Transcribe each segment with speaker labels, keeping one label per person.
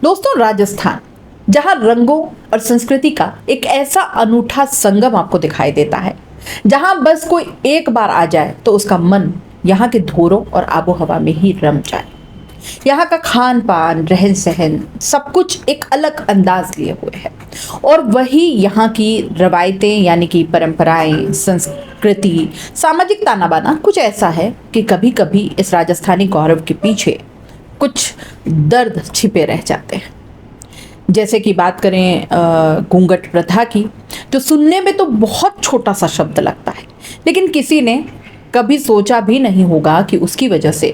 Speaker 1: दोस्तों, राजस्थान जहां रंगों और संस्कृति का एक ऐसा अनूठा संगम आपको दिखाई देता है, जहां बस कोई एक बार आ जाए तो उसका मन यहाँ के धोरों और आबो हवा में ही रम जाए। यहाँ का खान पान, रहन सहन, सब कुछ एक अलग अंदाज लिए हुए है और वही यहाँ की रवायतें यानी कि परंपराएं, संस्कृति, सामाजिक ताना बाना कुछ ऐसा है कि कभी कभी इस राजस्थानी गौरव के पीछे कुछ दर्द छिपे रह जाते हैं। जैसे कि बात करें घूंघट प्रथा की, जो सुनने में तो बहुत छोटा सा शब्द लगता है, लेकिन किसी ने कभी सोचा भी नहीं होगा कि उसकी वजह से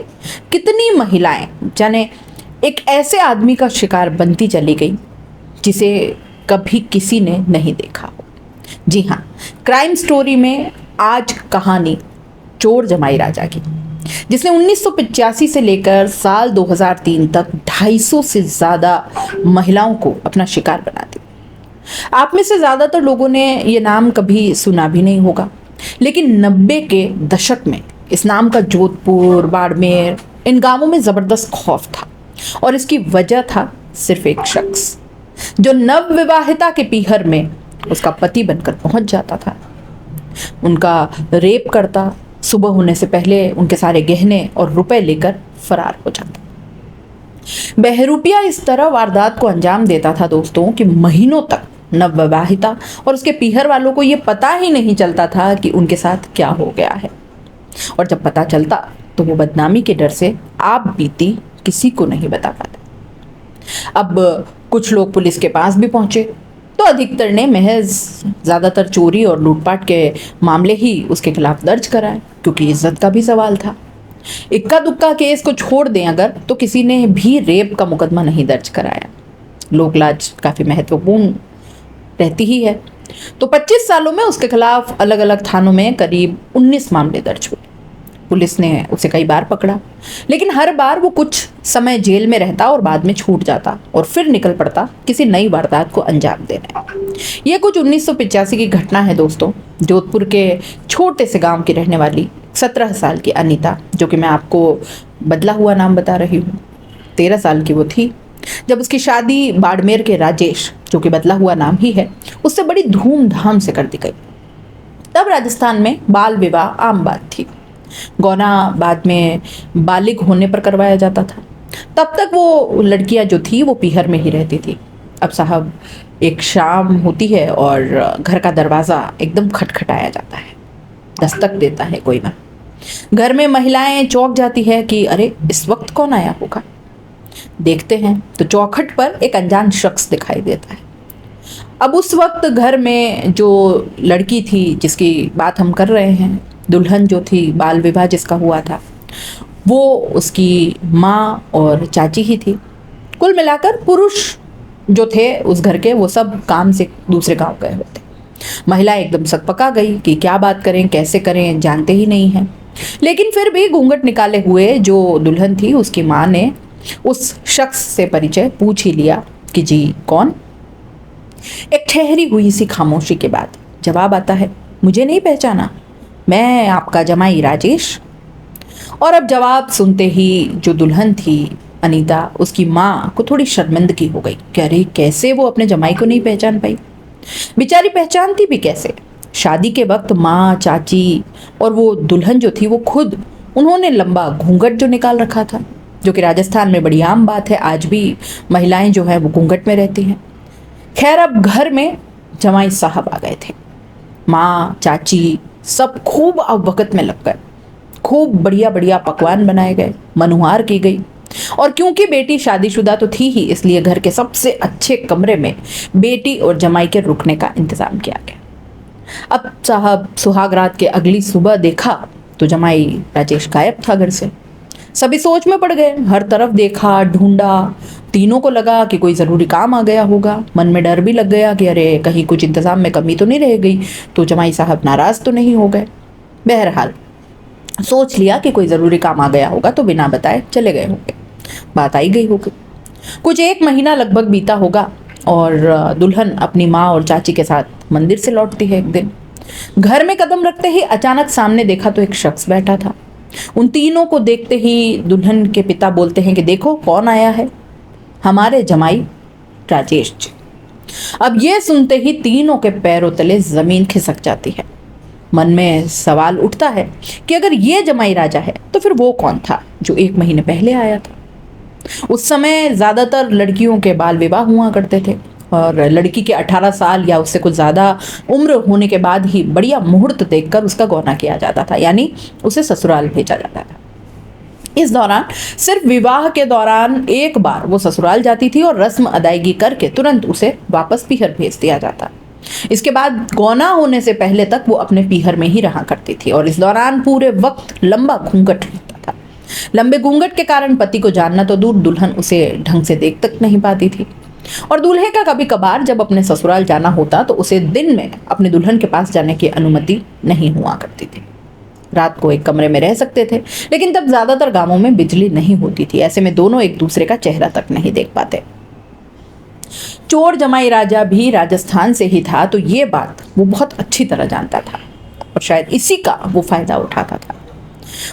Speaker 1: कितनी महिलाएं जाने एक ऐसे आदमी का शिकार बनती चली गई जिसे कभी किसी ने नहीं देखा हो। जी हाँ, क्राइम स्टोरी में आज कहानी चोर जमाई राजा की, जिसने 1985 से लेकर साल 2003 तक 250 से ज़्यादा महिलाओं को अपना शिकार बना दिया। आप में से ज़्यादातर लोगों ने ये नाम कभी सुना भी नहीं होगा, लेकिन 90 के दशक में इस नाम का जोधपुर, बाड़मेर, इन गांवों में ज़बरदस्त खौफ था और इसकी वजह था सिर्फ एक शख्स जो नवविवाहिता के पीहर में उसका पति बनकर पहुंच जाता था, उनका रेप करता, सुबह होने से पहले उनके सारे गहने और रुपए लेकर फरार हो जाता। बहरूपिया इस तरह वारदात को अंजाम देता था दोस्तों कि महीनों तक नवविवाहिता और उसके पीहर वालों को यह पता ही नहीं चलता था कि उनके साथ क्या हो गया है, और जब पता चलता तो वो बदनामी के डर से आप बीती किसी को नहीं बता पाते। अब कुछ लोग पुलिस के पास भी पहुंचे तो अधिकतर ने महज ज़्यादातर चोरी और लूटपाट के मामले ही उसके खिलाफ दर्ज कराए, क्योंकि इज्जत का भी सवाल था। इक्का दुक्का केस को छोड़ दें अगर, तो किसी ने भी रेप का मुकदमा नहीं दर्ज कराया। लोकलाज काफ़ी महत्वपूर्ण रहती ही है। तो 25 सालों में उसके खिलाफ अलग अलग थानों में करीब 19 मामले दर्ज हुए। पुलिस ने उसे कई बार पकड़ा, लेकिन हर बार वो कुछ समय जेल में रहता और बाद में छूट जाता और फिर निकल पड़ता किसी नई वारदात को अंजाम देने। ये कुछ 1985 की घटना है दोस्तों। जोधपुर के छोटे से गांव की रहने वाली 17 साल की अनीता, जो कि मैं आपको बदला हुआ नाम बता रही हूँ, 13 साल की वो थी जब उसकी शादी बाड़मेर के राजेश, जो कि बदला हुआ नाम ही है, उससे बड़ी धूमधाम से कर दी गई। तब राजस्थान में बाल विवाह आम बात थी। गौना बाद में बालिग होने पर करवाया जाता था। तब तक वो लड़कियां जो थी वो पीहर में ही रहती थी। अब साहब एक शाम होती है और घर का दरवाज़ा एकदम खटखटाया जाता है, दस्तक देता है कोई ना। घर में महिलाएं चौंक जाती है कि अरे इस वक्त कौन आया होगा। देखते हैं तो चौखट पर एक अनजान शख्स दिखाई देता है। अब उस वक्त घर में जो लड़की थी जिसकी बात हम कर रहे हैं, दुल्हन जो थी, बाल विवाह जिसका हुआ था, वो उसकी माँ और चाची ही थी। कुल मिलाकर पुरुष जो थे उस घर के, वो सब काम से दूसरे गांव गए होते। महिला एकदम सकपका गई कि क्या बात करें, कैसे करें, जानते ही नहीं हैं। लेकिन फिर भी घूंघट निकाले हुए जो दुल्हन थी, उसकी माँ ने उस शख्स से परिचय पूछ ही लिया कि जी कौन। एक ठहरी हुई सी खामोशी के बाद जवाब आता है, मुझे नहीं पहचाना, मैं आपका जमाई राजेश। और अब जवाब सुनते ही जो दुल्हन थी अनीता, उसकी माँ को थोड़ी शर्मिंदगी हो गई कि अरे कैसे वो अपने जमाई को नहीं पहचान पाई। बेचारी पहचानती भी कैसे। शादी के वक्त माँ, चाची और वो दुल्हन जो थी वो खुद, उन्होंने लंबा घूंघट जो निकाल रखा था, जो कि राजस्थान में बड़ी आम बात है। आज भी महिलाएं जो है वो घूंघट में रहती हैं। खैर, अब घर में जमाई साहब आ गए थे। माँ, चाची सब खूब अब वक्त में लग गए। खूब बढ़िया बढ़िया पकवान बनाए गए, मनुहार की गई, और क्योंकि बेटी शादीशुदा तो थी ही, इसलिए घर के सबसे अच्छे कमरे में बेटी और जमाई के रुकने का इंतजाम किया गया। अब साहब सुहाग रात के अगली सुबह देखा तो जमाई राजेश गायब था घर से। सभी सोच में पड़ गए, हर तरफ देखा, ढूंढा। तीनों को लगा कि कोई ज़रूरी काम आ गया होगा। मन में डर भी लग गया कि अरे कहीं कुछ इंतज़ाम में कमी तो नहीं रह गई, तो जमाई साहब नाराज़ तो नहीं हो गए। बहरहाल सोच लिया कि कोई ज़रूरी काम आ गया होगा तो बिना बताए चले गए होंगे, बात आई गई होगी। कुछ 1 महीना लगभग बीता होगा और दुल्हन अपनी माँ और चाची के साथ मंदिर से लौटती है। एक दिन घर में कदम रखते ही अचानक सामने देखा तो एक शख्स बैठा था। उन तीनों को देखते ही दुल्हन के पिता बोलते हैं कि देखो कौन आया है। हमारे जमाई राजेश जी। अब ये सुनते ही तीनों के पैरों तले जमीन खिसक जाती है। मन में सवाल उठता है कि अगर ये जमाई राजा है तो फिर वो कौन था जो 1 महीने पहले आया था। उस समय ज्यादातर लड़कियों के बाल विवाह हुआ करते थे और लड़की के 18 साल या उससे कुछ ज्यादा उम्र होने के बाद ही बढ़िया मुहूर्त देखकर उसका गौना किया जाता था, यानी उसे ससुराल भेजा जाता था। इस दौरान सिर्फ विवाह के दौरान एक बार वो ससुराल जाती थी और रस्म अदायगी करके तुरंत उसे वापस पीहर भेज दिया जाता। इसके बाद गौना होने से पहले तक वो अपने पीहर में ही रहा करती थी और इस दौरान पूरे वक्त लंबा घूंघट रहता था। लंबे घूंघट के कारण पति को जानना तो दूर, दुल्हन उसे ढंग से देख तक नहीं पाती थी और दूल्हे का कभी कभार जब अपने ससुराल जाना होता तो उसे दिन में अपनी दुल्हन के पास जाने की अनुमति नहीं हुआ करती थी। रात को एक कमरे में रह सकते थे, लेकिन तब ज्यादातर गांवों में बिजली नहीं होती थी। ऐसे में दोनों एक दूसरे का चेहरा तक नहीं देख पाते। चोर जमाई राजा भी राजस्थान से ही था, तो ये बात वो बहुत अच्छी तरह जानता था और शायद इसी का वो फायदा उठाता था।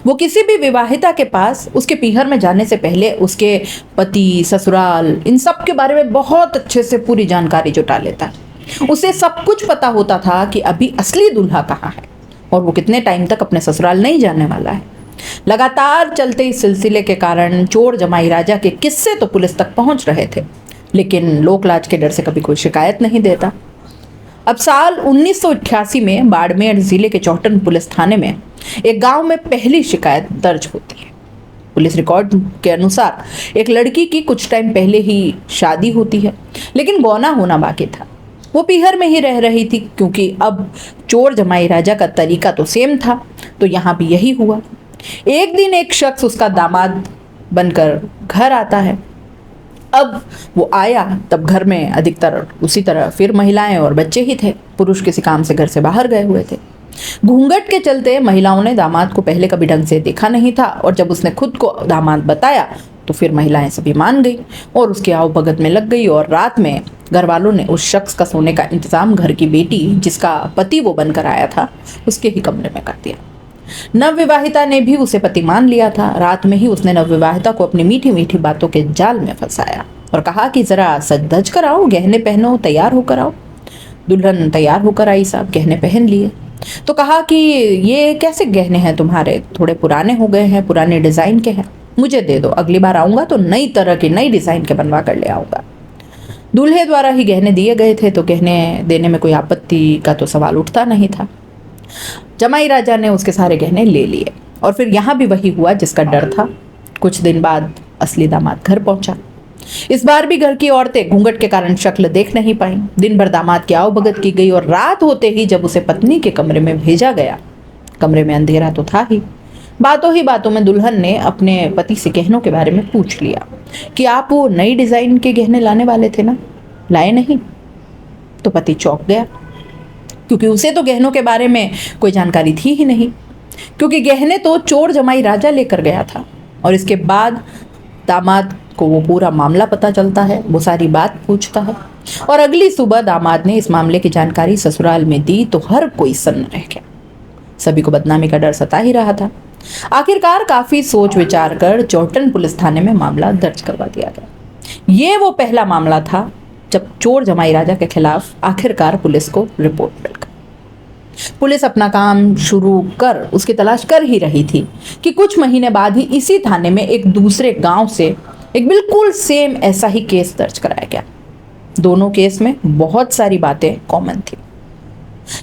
Speaker 1: वो किसी भी विवाहिता के पास उसके पीहर में जाने से पहले उसके पति, ससुराल, इन सब के बारे में बहुत अच्छे से पूरी जानकारी जुटा लेता। उसे सब कुछ पता होता था कि अभी असली दूल्हा कहाँ है और वो कितने टाइम तक अपने ससुराल नहीं जाने वाला है। लगातार चलते इस सिलसिले के कारण चोर जमाई राजा के किस्से तो पुलिस तक पहुंच रहे थे, लेकिन लोकलाज के डर से कभी कोई शिकायत नहीं देता। अब साल 1988 में बाड़मेर जिले के चौहटन पुलिस थाने में एक गांव में पहली शिकायत दर्ज होती है। पुलिस रिकॉर्ड के अनुसार एक लड़की की कुछ टाइम पहले ही शादी होती है, लेकिन गौना होना बाकी था। वो पीहर में ही रह रही थी क्योंकि अब चोर जमाई राजा का तरीका तो सेम था, तो यहाँ भी यही हुआ। एक दिन एक शख्स उसका दामाद बनकर घर आता है। अब वो आया तब घर में अधिकतर उसी तरह फिर महिलाएं और बच्चे ही थे। पुरुष किसी काम से घर से बाहर गए हुए थे। घूंघट के चलते महिलाओं ने दामाद को पहले कभी ढंग से देखा नहीं था और जब उसने खुद को दामाद बताया तो फिर महिलाएं सभी मान गई और उसके आओ भगत में लग गई और रात में घर वालों ने उस शख्स का सोने का इंतजाम घर की बेटी, जिसका पति वो बनकर आया था, उसके ही कमरे में कर दिया। नवविवाहिता ने भी उसे पति मान लिया था। रात में ही उसने नवविवाहिता को अपनी मीठी मीठी बातों के जाल में फंसाया और कहा कि जरा सज धज कर आओ, गहने पहनो, तैयार होकर आओ। दुल्हन तैयार होकर आई साहब, गहने पहन लिए। तो कहा कि ये कैसे गहने हैं तुम्हारे, थोड़े पुराने हो गए हैं, पुराने डिजाइन के हैं, मुझे दे दो, अगली बार आऊंगा तो नई तरह के, नई डिजाइन के बनवा कर ले आऊंगा। दूल्हे द्वारा ही गहने दिए गए थे तो गहने देने में कोई आपत्ति का तो सवाल उठता नहीं था। जमाई राजा ने उसके सारे गहने ले लिए और फिर यहाँ भी वही हुआ जिसका डर था। कुछ दिन बाद असली दामाद घर पहुंचा। इस बार भी घर की औरतें घूंघट के कारण शक्ल देख नहीं पाई। दिन भर दामाद की आओभगत की गई और रात होते ही जब उसे पत्नी के कमरे में भेजा गया, कमरे में अंधेरा तो था ही, बातों ही बातों में दुल्हन ने अपने पति से गहनों के बारे में पूछ लिया कि आप वो नई डिजाइन के गहने लाने वाले थे ना, लाए नहीं? तो पति चौंक गया क्योंकि उसे तो गहनों के बारे में कोई जानकारी थी ही नहीं, क्योंकि गहने तो चोर जमाई राजा लेकर गया था। और इसके बाद दामाद को वो पूरा मामला पता चलता है, वो सारी बात पूछता है और अगली सुबह दामाद ने इस मामले की जानकारी ससुराल में दी तो हर कोई सन्न रह गया। सभी को बदनामी का डर सता ही रहा था। आखिरकार काफी सोच विचार कर चौहटन पुलिस थाने में मामला दर्ज करवा दिया गया। ये वो पहला मामला था जब चोर जमाई राजा के खिलाफ आखिरकार पुलिस को रिपोर्ट मिल गई। पुलिस अपना काम शुरू कर उसकी तलाश कर ही रही थी कि कुछ महीने बाद ही इसी थाने में एक दूसरे गांव से एक बिल्कुल सेम ऐसा ही केस दर्ज कराया गया। दोनों केस में बहुत सारी बातें कॉमन थी।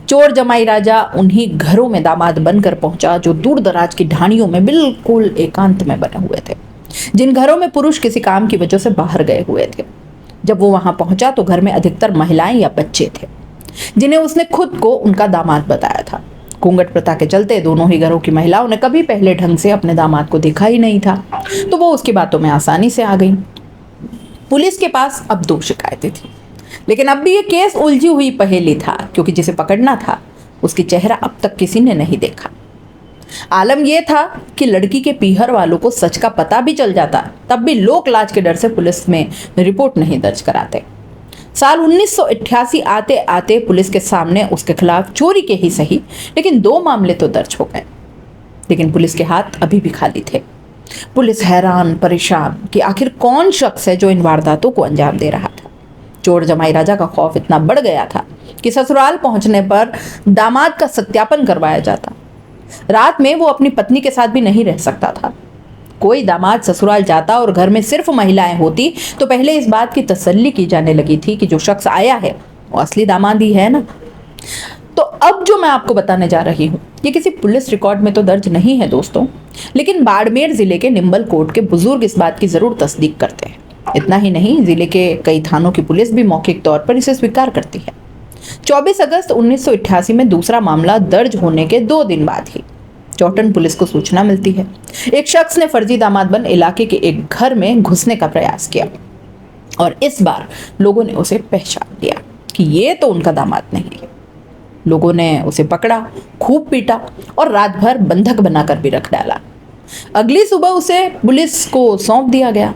Speaker 1: चोर जमाई राजा उन्हीं घरों में दामाद बनकर पहुंचा जो दूर दराज की ढाणियों में बिल्कुल एकांत में बने हुए थे, जिन घरों में पुरुष किसी काम की वजह से बाहर गए हुए थे। जब वो वहां पहुंचा तो घर में अधिकतर महिलाएं या बच्चे थे जिन्हें उसने खुद को उनका दामाद बताया था। घूंघट प्रथा के चलते दोनों ही घरों की महिलाओं ने कभी पहले ढंग से अपने दामाद को देखा ही नहीं था, तो वो उसकी बातों में आसानी से आ गई। पुलिस के पास अब 2 शिकायतें थी, लेकिन अब भी ये केस उलझी हुई पहेली था क्योंकि जिसे पकड़ना था उसकी चेहरा अब तक किसी ने नहीं देखा। आलम यह था कि लड़की के पीहर वालों को सच का पता भी चल जाता तब भी लोक लाज के डर से पुलिस में रिपोर्ट नहीं दर्ज कराते। साल 1988 आते आते पुलिस के सामने उसके खिलाफ चोरी के ही सही लेकिन 2 मामले तो दर्ज हो गए, लेकिन पुलिस के हाथ अभी भी खाली थे। पुलिस हैरान परेशान कि आखिर कौन शख्स है जो इन वारदातों को अंजाम दे रहा था। चोर जमाई राजा का खौफ इतना बढ़ गया था कि ससुराल पहुंचने पर दामाद का सत्यापन करवाया जाता। रात में वो अपनी पत्नी के साथ भी नहीं रह सकता था। कोई दामाद ससुराल जाता और घर में सिर्फ महिलाएं होती तो पहले इस बात की तसल्ली की जाने लगी थी कि जो शख्स आया है वो असली दामाद ही है ना। तो अब जो मैं आपको बताने जा रही हूँ ये किसी पुलिस रिकॉर्ड में तो दर्ज नहीं है दोस्तों, लेकिन बाड़मेर जिले के निम्बल कोट के बुजुर्ग इस बात की जरूर तस्दीक करते हैं। इतना ही नहीं, जिले के कई थानों की पुलिस भी मौखिक तौर पर इसे स्वीकार करती है। 24 अगस्त 1988 में दूसरा मामला दर्ज होने के 2 दिन बाद ही चौटन पुलिस को सूचना मिलती है। एक शख्स ने फर्जी दामाद बन इलाके के एक घर में घुसने का प्रयास किया और इस बार लोगों ने उसे पहचान लिया कि ये तो उनका दामाद नहीं है। लोगों ने उसे पकड़ा, खूब पीटा और रात भर बंधक बनाकर भी रख डाला। अगली सुबह उसे पुलिस को सौंप दिया गया।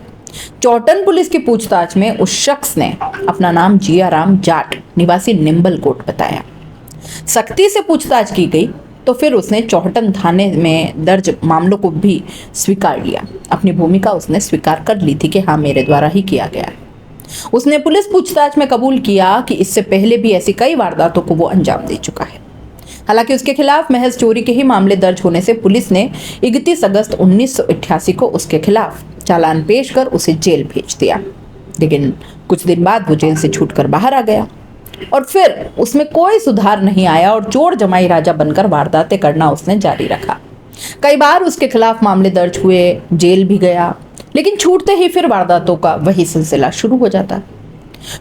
Speaker 1: चौटन पुलिस की पूछताछ में उस शख्स ने अपना नाम जियाराम जाट निवासी निम्बल कोट बताया। सख्ती से पूछताछ की गई तो फिर उसने चौहटन थाने में दर्ज मामलों को भी स्वीकार लिया। अपनी भूमिका उसने स्वीकार कर ली थी कि हाँ, मेरे द्वारा ही किया गया है। उसने पुलिस पूछताछ में कबूल किया कि इससे पहले भी ऐसी कई वारदातों को वो अंजाम दे चुका है। हालांकि उसके खिलाफ महज चोरी के ही मामले दर्ज होने से पुलिस ने 31 अगस्त 1988 को उसके खिलाफ चालान पेश कर उसे जेल भेज दिया। लेकिन कुछ दिन बाद वो जेल से छूटकर बाहर आ गया और फिर उसमें कोई सुधार नहीं आया और चोर जमाई राजा बनकर वारदातें करना उसने जारी रखा। कई बार उसके खिलाफ मामले दर्ज हुए, जेल भी गया, लेकिन छूटते ही फिर वारदातों का वही सिलसिला शुरू हो जाता।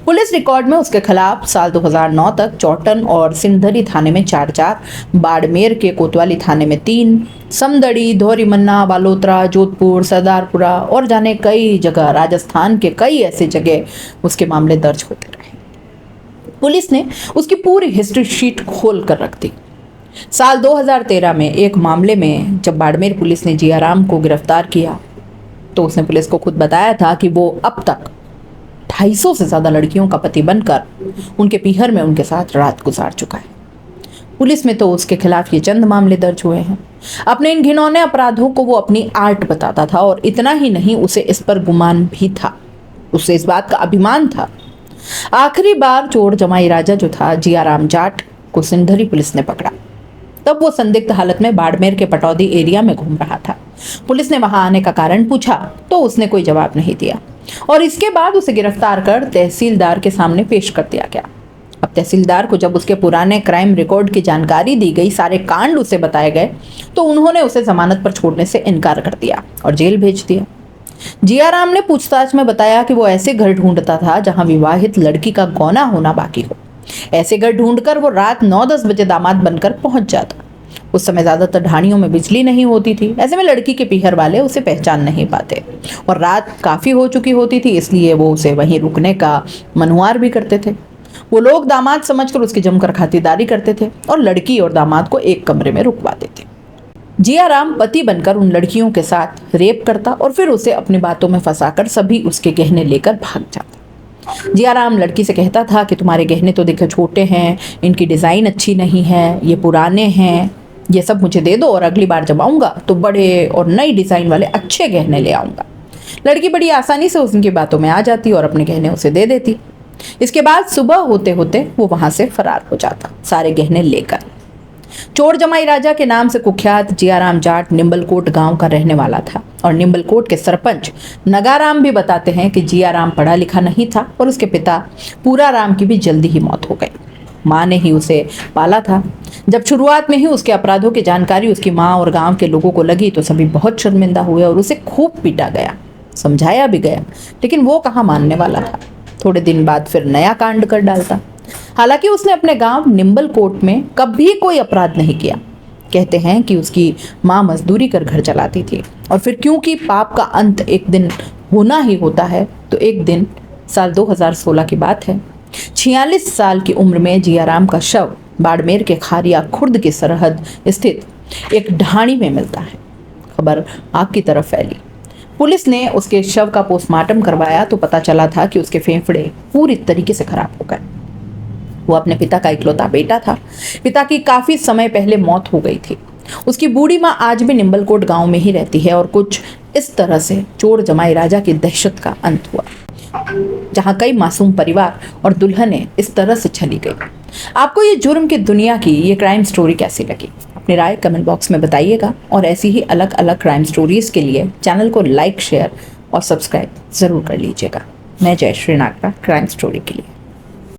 Speaker 1: पुलिस रिकॉर्ड में उसके खिलाफ साल 2009 तक चौटन और सिंधरी थाने में 4, बाड़मेर के कोतवाली थाने में 3, समदड़ी, धौरीमन्ना, बालोतरा, जोधपुर, सरदारपुरा और जाने कई जगह राजस्थान के कई ऐसे जगह उसके मामले दर्ज होते रहे। पुलिस ने उसकी पूरी हिस्ट्री शीट खोल कर रख दी। साल 2013 में एक मामले में जब बाड़मेर पुलिस ने जियाराम को गिरफ्तार किया तो उसने पुलिस को खुद बताया था कि वो अब तक 250 से ज्यादा लड़कियों का पति बनकर उनके पीहर में उनके साथ रात गुजार चुका है। पुलिस में तो उसके खिलाफ ये चंद मामले दर्ज हुए हैं। अपने इन घिनौने अपराधों को वो अपनी आर्ट बताता था और इतना ही नहीं, उसे इस पर गुमान भी था, उसे इस बात का अभिमान था। आखिरी बार चोर जमाई राजा जो था जियाराम जाट को सिंधरी पुलिस ने पकड़ा, तब वो संदिग्ध हालत में बाड़मेर के पटौदी एरिया में घूम रहा था। पुलिस ने वहां आने का कारण पूछा तो उसने कोई जवाब नहीं दिया और इसके बाद उसे गिरफ्तार कर तहसीलदार के सामने पेश कर दिया गया। अब तहसीलदार को जब उसके पुराने क्राइम रिकॉर्ड की जानकारी दी गई, सारे कांड उसे बताए गए, तो उन्होंने उसे जमानत पर छोड़ने से इनकार कर दिया और जेल भेज दिया। जियाराम ने पूछताछ में बताया कि वो ऐसे घर ढूंढता था जहां विवाहित लड़की का गौना होना बाकी हो। ऐसे घर ढूंढकर वो रात 9-10 बजे दामाद बनकर पहुंच जाता। उस समय ज्यादातर ढाणियों में बिजली नहीं होती थी, ऐसे में लड़की के पीहर वाले उसे पहचान नहीं पाते और रात काफी हो चुकी होती थी, इसलिए वो उसे वहीं रुकने का मनुहार भी करते थे। वो लोग दामाद समझकर उसकी जमकर खातिरदारी करते थे और लड़की और दामाद को एक कमरे में रुकवा देते। जियाराम पति बनकर उन लड़कियों के साथ रेप करता और फिर उसे अपनी बातों में फंसाकर सभी उसके गहने लेकर भाग जाता। जियाराम लड़की से कहता था कि तुम्हारे गहने तो देखो छोटे हैं, इनकी डिज़ाइन अच्छी नहीं है, ये पुराने हैं, ये सब मुझे दे दो और अगली बार जब आऊँगा तो बड़े और नई डिज़ाइन वाले अच्छे गहने ले आऊँगा। लड़की बड़ी आसानी से उनकी बातों में आ जाती और अपने गहने उसे दे देती। इसके बाद सुबह होते होते वो वहाँ से फरार हो जाता, सारे गहने लेकर। चोर जमाई राजा के नाम से कुख्यात जियाराम जाट निम्बलकोट गांव का रहने वाला था और निम्बलकोट के सरपंच नगाराम भी बताते हैं कि जियाराम पढ़ा लिखा नहीं था और उसके पिता पूराराम की भी जल्दी ही मौत हो गई। माँ ने ही उसे पाला था। जब शुरुआत में ही उसके अपराधों की जानकारी उसकी माँ और गांव के लोगों को लगी तो सभी बहुत शर्मिंदा हुए और उसे खूब पीटा गया, समझाया भी गया, लेकिन वो कहाँ मानने वाला था। थोड़े दिन बाद फिर नया कांड कर डालता। हालांकि उसने अपने गांव निम्बलकोट में कभी कोई अपराध नहीं किया। कहते हैं कि उसकी माँ मजदूरी कर घर चलाती थी और फिर क्योंकि पाप का अंत एक दिन होना ही होता है तो एक दिन साल 2016 की बात है, 46 साल की उम्र में जियाराम का शव बाड़मेर के खारिया खुर्द की सरहद स्थित एक ढाणी में मिलता है। खबर आग की तरफ फैली। पुलिस ने उसके शव का पोस्टमार्टम करवाया तो पता चला था कि उसके फेफड़े पूरी तरीके से खराब हो गए। वो अपने पिता का इकलौता बेटा था। पिता की काफी समय पहले मौत हो गई थी। उसकी बूढ़ी माँ आज भी निम्बलकोट गांव में ही रहती है और कुछ इस तरह से चोर जमाई राजा की दहशत का अंत हुआ, जहां कई मासूम परिवार और दुल्हनें इस तरह से चली गई। आपको ये जुर्म की दुनिया की ये क्राइम स्टोरी कैसी लगी? अपनी राय कमेंट बॉक्स में बताइएगा और ऐसी ही अलग अलग क्राइम स्टोरीज के लिए चैनल को लाइक, शेयर और सब्सक्राइब जरूर कर लीजिएगा। मैं जयश्री नागरा, क्राइम स्टोरी के लिए।